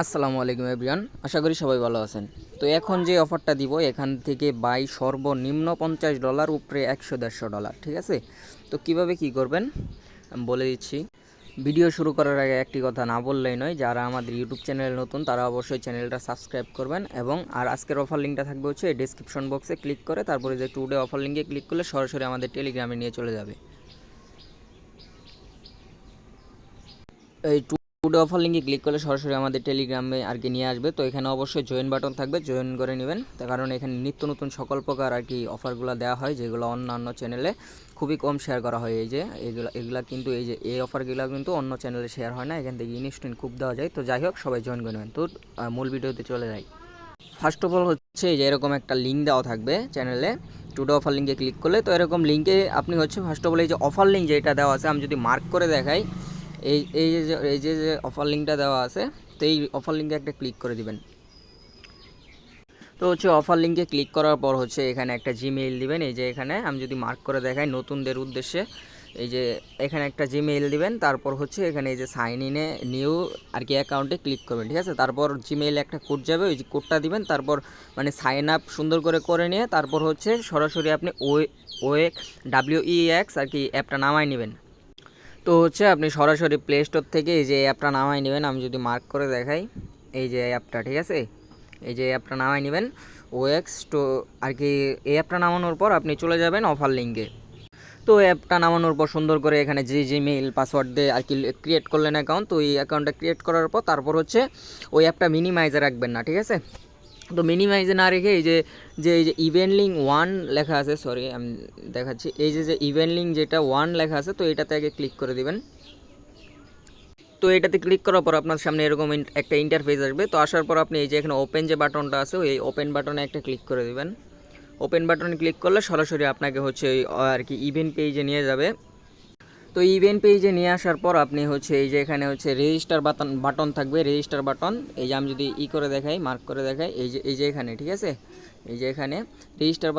আসসালামু আলাইকুম এভরিওয়ান, আশা করি সবাই ভালো আছেন। তো এখন যে অফারটা দিব এখান থেকে বাই সর্বনিম্ন $50, উপরে $100-150, ঠিক আছে। তো কিভাবে কি করবেন আমি বলে দিচ্ছি। ভিডিও শুরু করার আগে একটি কথা না বললেই নয়, যারা আমাদের ইউটিউব চ্যানেল নতুন তারা অবশ্যই চ্যানেলটা সাবস্ক্রাইব করবেন। এবং আজকের অফার লিঙ্কটা থাকবে হচ্ছে ডেসক্রিপশন বক্সে, ক্লিক করে তারপরে যে টুডে অফার লিঙ্কে ক্লিক করলে সরাসরি আমাদের টেলিগ্রামে নিয়ে চলে যাবে। এই টুডে অফার লিঙ্কে ক্লিক করলে সরাসরি আমাদের টেলিগ্রামে আর কি নিয়ে আসবে। তো এখানে অবশ্যই জয়েন বাটন থাকবে, জয়েন করে নেবেন। তার কারণ এখানে নিত্য নতুন সকল প্রকার আর কি অফারগুলো দেওয়া হয়, যেগুলো অন্যান্য চ্যানেলে খুবই কম শেয়ার করা হয়। এই যে এগুলা কিন্তু এই অফারগুলো কিন্তু অন্য চ্যানেলে শেয়ার হয় না, এখান থেকে ইনস্ট্যান্ট খুব দেওয়া যায়। তো যাই হোক, সবাই জয়েন করে নেবেন। তো মূল ভিডিওতে চলে যাই। ফার্স্ট অফ অল হচ্ছে এই যে এরকম একটা লিঙ্ক দেওয়া থাকবে চ্যানেলে, টুডে অফার লিঙ্কে ক্লিক করলে। তো এরকম লিঙ্কে আপনি হচ্ছে ফার্স্ট অফ অল এই যে অফার লিঙ্ক যেটা দেওয়া আছে, আমি যদি মার্ক করে দেখাই, এই যে অফার লিঙ্কটা দেওয়া আছে, তো এই অফার লিঙ্কে একটা ক্লিক করে দিবেন। তো হচ্ছে অফার লিঙ্কে ক্লিক করার পর হচ্ছে এখানে একটা জিমেইল দিবেন। এই যে এখানে আমি যদি মার্ক করে দেখাই নতুনদের উদ্দেশ্যে, এই যে এখানে একটা জিমেইল দিবেন। তারপর হচ্ছে এখানে এই যে সাইন ইনে নিউ আর কি অ্যাকাউন্টে ক্লিক করবেন, ঠিক আছে। তারপর জিমেইলে একটা কোড যাবে, ওই যে কোডটা দিবেন। তারপর মানে সাইন আপ সুন্দর করে নিয়ে তারপর হচ্ছে সরাসরি আপনি WEX আর কি অ্যাপটা নামাই নেবেন। তো হচ্ছে আপনি সরাসরি প্লে স্টোর থেকে এই যে অ্যাপটা নামাই নেবেন। আমি যদি মার্ক করে দেখাই, এই যে অ্যাপটা, ঠিক আছে, এই যে অ্যাপটা নামাই নেবেন ওএক্স। তো আর কি এই অ্যাপটা নামানোর পর আপনি চলে যাবেন অফার লিঙ্কে। তো অ্যাপটা নামানোর পর সুন্দর করে এখানে যে জিমেইল পাসওয়ার্ড দিয়ে আর কি ক্রিয়েট করলেন অ্যাকাউন্ট, তো এই অ্যাকাউন্টটা ক্রিয়েট করার পর তারপর হচ্ছে ওই অ্যাপটা মিনিমাইজে রাখবেন না, ঠিক আছে। তো মিনিমাইজে না রেখে এই যে ইভেন্ট লিঙ্ক 1 লেখা আছে, সরি আমি দেখাচ্ছি, এই যে ইভেন্ট লিঙ্ক যেটা 1 লেখা আছে, তো এটাতে আগে ক্লিক করে দিবেন। তো এটাতে ক্লিক করার পর আপনার সামনে এরকম একটা ইন্টারফেস আসবে। তো আসার পর আপনি এই যে এখানে ওপেন যে বাটনটা আছে, ওই ওপেন বাটনে একটা ক্লিক করে দিবেন। ওপেন বাটনে ক্লিক করলে সরাসরি আপনাকে হচ্ছে ওই আর কি ইভেন্ট পেজে নিয়ে যাবে। তো ইভেন্ট পেজে নিয়ে আসার পর আপনি হচ্ছে এই যে এখানে হচ্ছে রেজিস্টার বাটন থাকবে, রেজিস্টার বাটন। এই যে আমি যদি করে দেখাই, মার্ক করে দেখাই, এই যে এখানে, ঠিক আছে, এই যে এখানে রেজিস্টার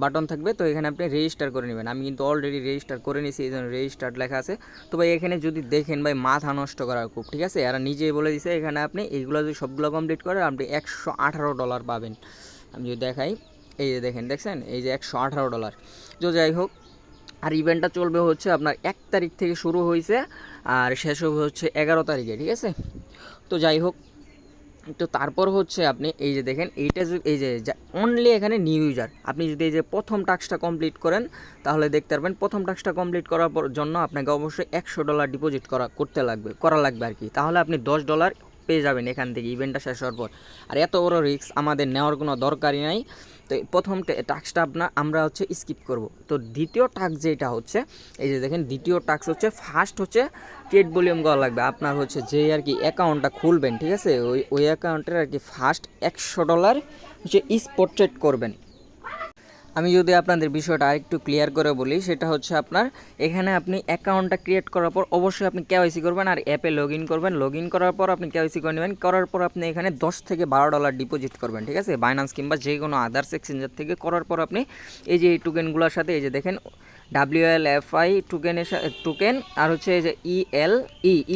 বাটন থাকবে। তো এখানে আপনি রেজিস্টার করে নেবেন। আমি কিন্তু অলরেডি রেজিস্টার করে নিয়েছি, এই জন্য রেজিস্টার্ড লেখা আছে। তো ভাই এখানে যদি দেখেন ভাই মাথা নষ্ট করার খুব, ঠিক আছে। এরা নিজেই বলে দিছে এখানে আপনি এইগুলো যদি সবগুলো কমপ্লিট করেন আপনি $118 পাবেন। আমি যদি দেখাই, এই যে দেখছেন, এই যে $118। তো যাই হোক, আর ইভেন্টটা চলবে হচ্ছে আপনার 1 তারিখ থেকে শুরু হয়েছে আর শেষ হবে হচ্ছে 11 তারিখে, ঠিক আছে। তো যাই হোক, তো তারপর হচ্ছে আপনি এই যে দেখেন এইটা, এই যে অনলি এখানে নিউ ইউজার, আপনি যদি এই যে প্রথম টাস্কটা কমপ্লিট করেন তাহলে দেখতে পারবেন। প্রথম টাস্কটা কমপ্লিট করার জন্য আপনাকে অবশ্যই $100 ডিপোজিট করা লাগবে আর কি। তাহলে আপনি $10 পেয়ে যাবেন এখান থেকে ইভেন্টটা শেষ হওয়ার পর। আর এত বড় রিস্ক আমাদের নেওয়ার কোনো দরকারই নাই। তো প্রথম টাস্কটা আমরা হচ্ছে স্কিপ করব। তো দ্বিতীয় টাস্ক যেটা হচ্ছে, এই যে দেখেন দ্বিতীয় টাস্ক হচ্ছে, ফার্স্ট হচ্ছে ট্রেড ভলিউম করা লাগবে আপনার হচ্ছে যে আর কি অ্যাকাউন্টটা খুলবেন, ঠিক আছে। ওই অ্যাকাউন্টের আর কি ফার্স্ট $100 হচ্ছে স্পট ট্রেড করবেন। আমি যদি আপনাদের বিষয়টা আরেকটু ক্লিয়ার করে বলি, সেটা হচ্ছে আপনার এখানে আপনি অ্যাকাউন্টটা ক্রিয়েট করার পর অবশ্যই আপনি কেওয়াইসি করবেন আর অ্যাপে লগ ইন করবেন। লগ ইন করার পর আপনি কেওয়াইসি করে নেবেন। করার পর আপনি এখানে $10 থেকে $12 ডিপোজিট করবেন, ঠিক আছে, বাইন্যান্স কিংবা যে কোনো আদার্স এক্সচেঞ্জার থেকে। করার পর আপনি এই যে এই টোকেনগুলোর সাথে এই যে দেখেন WLFI টোকেন আর হচ্ছে এই যে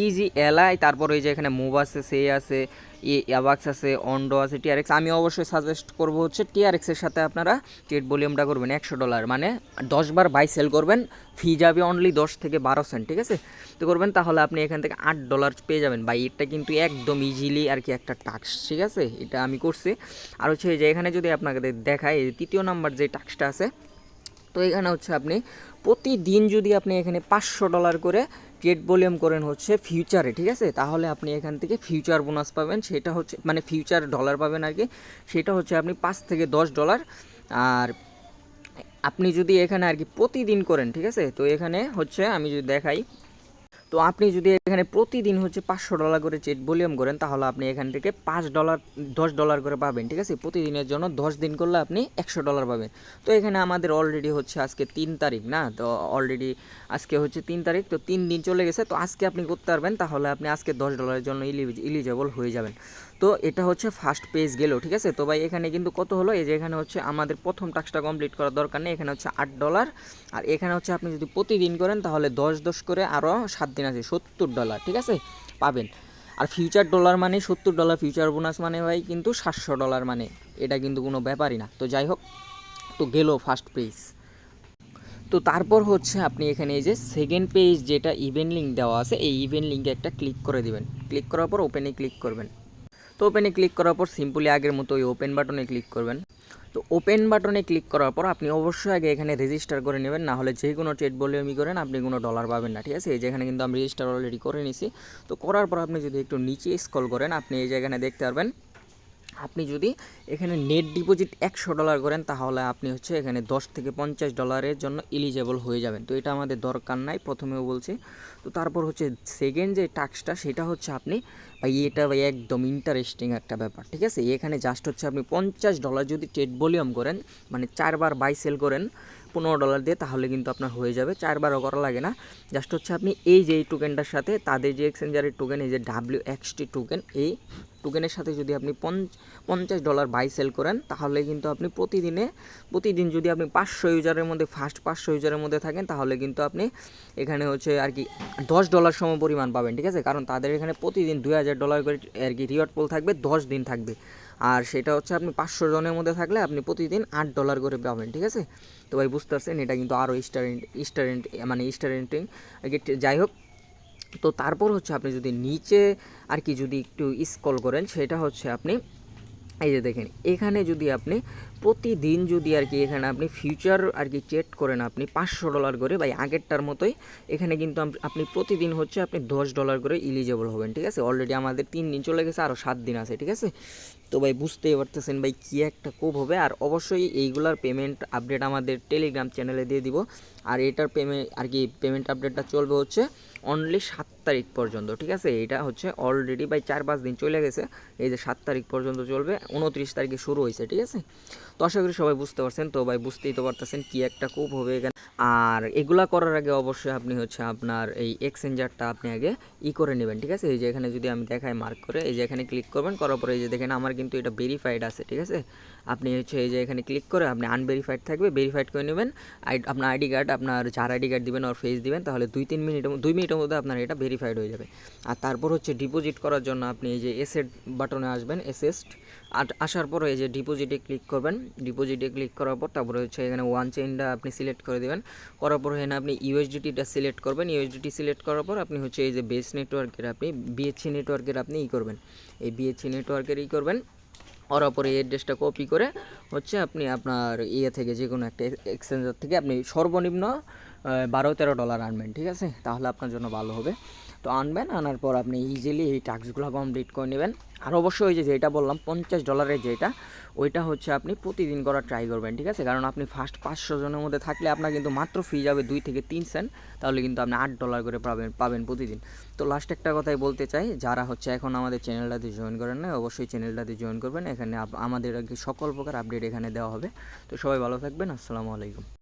EGLI, তারপর এই যে এখানে মুভ আছে, সে আছে, অ্যাভাক্স আছে, অন্ডো আছে, TRX। আমি অবশ্যই সাজেস্ট করবো হচ্ছে TRX এর সাথে আপনারা ট্রেড ভলিউমটা করবেন $100, মানে 10 বার বাই সেল করবেন, ফি যাবে অনলি 10 থেকে 12 সেন্ট, ঠিক আছে। তো করবেন, তাহলে আপনি এখান থেকে $8 পেয়ে যাবেন। বাই এটা কিন্তু একদম ইজিলি আর কি একটা টাস্ক, ঠিক আছে, এটা আমি করছি। আর হচ্ছে যে এখানে যদি আপনাকে দেখায় এই তৃতীয় নাম্বার যে টাস্কটা আছে, তো এখানে হচ্ছে আপনি প্রতিদিন যদি আপনি এখানে $500 করে ট্রেড ভলিউম করেন হচ্ছে ফিউচারে, ঠিক আছে, তাহলে আপনি এখান থেকে ফিউচার বোনাস পাবেন। সেটা হচ্ছে মানে ফিউচার ডলার পাবেন আর কি। সেটা হচ্ছে আপনি $5 থেকে $10। আর আপনি যদি এখানে আর কি প্রতিদিন করেন, ঠিক আছে, তো এখানে হচ্ছে আমি যদি দেখাই, তো আপনি যদি এখানে প্রতিদিন হচ্ছে $500 করে ট্রেড ভলিউম করেন তাহলে আপনি এখান থেকে $10 করে পাবেন, ঠিক আছে। প্রতিদিনের জন্য 10 দিন করলে আপনি $100 পাবেন। তো এখানে আমাদের অলরেডি হচ্ছে আজকে 3 তারিখ না, তো অলরেডি আজকে হচ্ছে 3 তারিখ, তো 3 দিন চলে গেছে। তো আজকে আপনি করতে পারবেন, তাহলে আপনি আজকে $10 জন্য ইলিজেবল হয়ে যাবেন। তো এটা হচ্ছে ফার্স্ট পেজ গেল, ঠিক আছে। তো ভাই এখানে কিন্তু কত হলো, এই যে এখানে হচ্ছে আমাদের প্রথম টাস্কটা কমপ্লিট করার দরকার নেই, এখানে হচ্ছে $8। আর এখানে হচ্ছে আপনি যদি প্রতিদিন করেন তাহলে 10 করে আরও 7 দিন আছে $70, ঠিক আছে, পাবেন। আর ফিউচার ডলার মানে $70, ফিউচার বোনাস মানে ভাই কিন্তু $700 মানে, এটা কিন্তু কোনো ব্যাপারই না। তো যাই হোক, তো গেল ফার্স্ট পেজ। তো তারপর হচ্ছে আপনি এখানে এই যে সেকেন্ড পেজ যেটা ইভেন্ট লিঙ্ক দেওয়া আছে, এই ইভেন্ট লিঙ্কে একটা ক্লিক করে দিবেন। ক্লিক করার পর ওপেনে ক্লিক করবেন। তো ওপেনে ক্লিক করার পর সিম্পলি আগের মতো ওই ওপেন বাটনে ক্লিক করবেন। তো ওপেন বাটনে ক্লিক করার পর আপনি অবশ্যই আগে এখানে রেজিস্টার করে নেবেন, না হলে যে কোনো ট্রেড ভলিউমই করেন আপনি কোনো ডলার পাবেন না, ঠিক আছে। এই যে এখানে কিন্তু আমি রেজিস্টার অলরেডি করে নিছি। তো করার পর আপনি যদি একটু নিচে স্ক্রল করেন, আপনি এই যে এখানে দেখতে পারবেন, আপনি যদি এখানে নেট ডিপোজিট $100 করেন তাহলে আপনি হচ্ছে এখানে $10 থেকে $50 জন্য এলিজেবল হয়ে যাবেন। তো এটা আমাদের দরকার নাই, প্রথমেও বলছি। তো তারপর হচ্ছে সেকেন্ড যে টাস্কটা, সেটা হচ্ছে আপনি ভাই, এটা ভাই একদম ইন্টারেস্টিং একটা ব্যাপার, ঠিক আছে। এখানে জাস্ট হচ্ছে আপনি $50 যদি ট্রেড ভলিউম করেন, মানে 4 বার বাই সেল করেন $15 দিয়ে, তাহলে কিন্তু আপনার হয়ে যাবে। 4 বারও করা লাগে না, জাস্ট হচ্ছে আপনি এই যে এই টোকেনটার সাথে তাদের যে এক্সচেঞ্জারের টোকেন, এই যে WXT টোকেন, এই টোকেনের সাথে যদি আপনি $50 বাই সেল করেন, তাহলে কিন্তু আপনি প্রতিদিন যদি আপনি 500 ইউজারের মধ্যে, ফার্স্ট 500 ইউজারের মধ্যে থাকেন, তাহলে কিন্তু আপনি এখানে হচ্ছে আর কি $10 সম পরিমাণ পাবেন, ঠিক আছে। কারণ তাদের এখানে প্রতিদিন $2000 করে আর কি রিওয়ার্ড পুল থাকবে, 10 দিন থাকবে। আর সেটা হচ্ছে আপনি 500 জনের মধ্যে থাকলে আপনি প্রতিদিন $8 করে পাবেন, ঠিক আছে। তো ভাই বুঝতে পারছেন, এটা কিন্তু আরও স্টারেন্টিং আর কি। যাই হোক, তো তারপর হচ্ছে আপনি যদি নিচে আর কি যদি একটু স্ক্রল করেন, সেটা হচ্ছে আপনি এই যে দেখেন, এখানে যদি আপনি প্রতিদিন যদি আর কি এখানে আপনি ফিউচার আর কি ট্রেড করেন আপনি $500 করে, ভাই আগেরটার মতোই এখানে কিন্তু আপনি প্রতিদিন হচ্ছে আপনি $10 করে এলিজেবল হবেন, ঠিক আছে। অলরেডি আমাদের 3 দিন চলে গেছে, আরও 7 দিন আছে, ঠিক আছে। তো ভাই বুঝতেই পারতেছেন ভাই কী একটা কোপ হবে। আর অবশ্যই এইগুলার পেমেন্ট আপডেট আমাদের টেলিগ্রাম চ্যানেলে দিয়ে দিব। আর এটার পেমেন্ট আপডেটটা চলবে হচ্ছে অনলি 7 তারিখ পর্যন্ত, ঠিক আছে। এটা হচ্ছে অলরেডি ভাই 4-5 দিন চলে গেছে, এই যে 7 তারিখ পর্যন্ত চলবে, 29 তারিখে শুরু হয়েছে, ঠিক আছে। তো আশা করি সবাই বুঝতে পারছেন। তো ভাই বুঝতেই তো পারতেছেন কী একটা কোপ হবে এখানে। আর এগুলা করার আগে অবশ্যই আপনি হচ্ছে আপনার এই এক্সচেঞ্জারটা আপনি আগে করে নেবেন, ঠিক আছে। এই যে এখানে যদি আমি দেখাই মার্ক করে, এই যে এখানে ক্লিক করবেন, করার পরে এই যে দেখেন আমার কিন্তু এটা ভেরিফাইড আছে, ঠিক আছে। আপনি হচ্ছে এই যে এখানে ক্লিক করে আপনি আনভেরিফাইড থাকবে, ভেরিফাইড করে নেবেন। আপনার আইডি কার্ড, আপনার যার আইডি কার্ড দিবেন ওর ফেস দিবেন, তাহলে 2 মিনিটের মধ্যে আপনার এটা ভেরিফাইড হয়ে যাবে। আর তারপর হচ্ছে ডিপোজিট করার জন্য আপনি এই যে এসেট বাটনে আসবেন, আসার পরে এই যে ডিপোজিটে ক্লিক করবেন। ডিপোজিটে ক্লিক করার পর তারপরে হচ্ছে এখানে ওয়ান চেইনটা আপনি সিলেক্ট করে দেবেন। করার পর এখানে আপনি ইউএসডিটিটা সিলেক্ট করবেন। ইউএসডিটি সিলেক্ট করার পর আপনি হচ্ছে এই যে বেস নেটওয়ার্কের আপনি বিএচসি নেটওয়ার্কের আপনি করবেন, এই বিএচসি নেটওয়ার্কের করবেন। করার পরে এই অ্যাড্রেসটা কপি করে হচ্ছে আপনি আপনার থেকে যে কোনো একটা এক্সচেঞ্জার থেকে আপনি সর্বনিম্ন $12-13 আনবেন, ঠিক আছে। তাহলে আপনার জন্য ভালো হবে। তো আনবেন, আনার পর আপনি ইজিলি এই টাস্কগুলো কমপ্লিট করে নেবেন। আর অবশ্যই ওই যে যেটা বললাম $50 যেটা, ওইটা হচ্ছে আপনি প্রতিদিন করার ট্রাই করবেন, ঠিক আছে। কারণ আপনি ফার্স্ট 500 জনের মধ্যে থাকলে আপনার কিন্তু মাত্র ফি যাবে 2 থেকে 3 সেন্ট, তাহলে কিন্তু আপনি $8 করে পাবেন প্রতিদিন। তো লাস্ট একটা কথাই বলতে চাই, যারা হচ্ছে এখন আমাদের চ্যানেলটাতে জয়েন করেন না, অবশ্যই চ্যানেলটাতে জয়েন করবেন। এখানে আমাদের সকল প্রকার আপডেট এখানে দেওয়া হবে। তো সবাই ভালো থাকবেন, আসসালামু আলাইকুম।